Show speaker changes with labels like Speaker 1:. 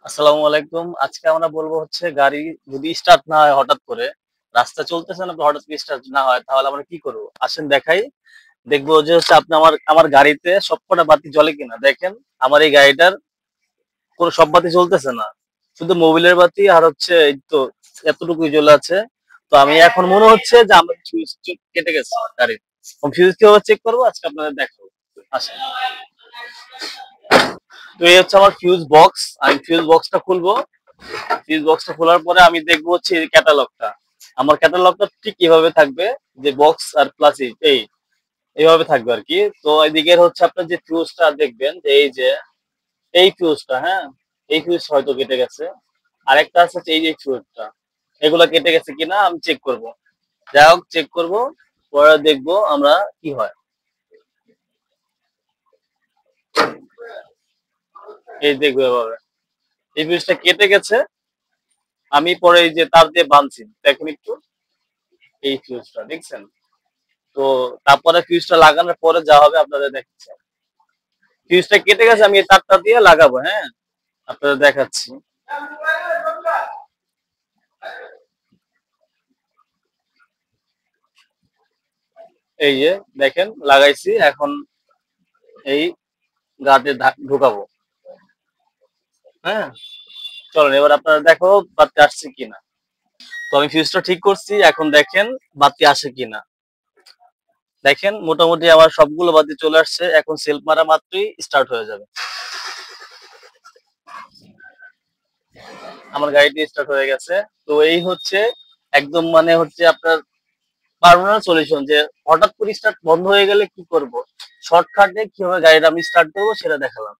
Speaker 1: আসসালামু আলাইকুম। আজকে আমরা বলবো হচ্ছে গাড়ি যদি স্টার্ট না হয় হঠাৎ করে, রাস্তা চলতেছেন আপনি হঠাৎ করে স্টার্ট না হয় তাহলে আমরা কি করব? আসেন দেখাই। দেখবো যে হচ্ছে আপনি আমার আমার গাড়িতে সবকটা বাতি জ্বলে কিনা। দেখেন আমার এই গাড়িটার কোনো সব বাতি জ্বলতেছে না। শুধু মোবিলের বাতি আর হচ্ছে এই তো এতটুকুই জ্বলে আছে। তো আমি এখন মনে হচ্ছে যে আমার ফিউজ কেটে গেছে গাড়ির। ফিউজ কিভাবে চেক করবো আজকে আপনাদের দেখাবো। আসেন। তো এই হচ্ছে আমার ফিউজ বক্স। আমি ফিউজ বক্সটা খুলবো। ফিউজ বক্সটা খোলার পরে আমি দেখবো হচ্ছে এই ক্যাটালগটা। আমার ক্যাটালগটা ঠিক এভাবে থাকবে যে বক্স আর প্লাস এইভাবে থাকবে আর কি। তো এদিকের হচ্ছে আপনার যে ফিউজটা দেখবেন যে এই ফিউজটা, হ্যাঁ, এই ফিউজ হয়তো কেটে গেছে। আরেকটা আছে হচ্ছে এই যে ফিউজটা, এগুলা কেটে গেছে কিনা আমি চেক করব। যাই হোক চেক করবো, পরে দেখবো আমরা কি হয়। এই দেখবো এভাবে এই ফিউজটা কেটে গেছে। আমি পরে এই যে তার দিয়ে বাঁধছি, দেখেন একটু এই ফিউজটা দেখছেন। তো তারপরে ফিউজটা লাগানোর পরে যা হবে আপনাদের দেখাচ্ছি। ফিউজটা কেটে গেছে, আমি এই তারটা দিয়ে লাগাবো, হ্যাঁ, আপনাদের দেখাচ্ছি। এই যে দেখেন লাগাইছি, এখন এই গাতে ঢুকাবো। হ্যাঁ, চলেন এবার আপনারা দেখো বাতি আসছে কিনা। তো আমি ফিউজটা ঠিক করছি, এখন দেখেন বাতি আসে কিনা। দেখেন মোটামুটি আমার সবগুলো বাতি চলে আসছে, এখন সেলফ মারা মাত্রই স্টার্ট হয়ে যাবে। আমার গাড়িটি স্টার্ট হয়ে গেছে। তো এই হচ্ছে একদম মানে হচ্ছে আপনার পার্মানেন্ট সলিউশন, যে হঠাৎ করে স্টার্ট বন্ধ হয়ে গেলে কি করব, শর্টকাটে কিভাবে গাড়িটা আমি স্টার্ট করবো সেটা দেখালাম।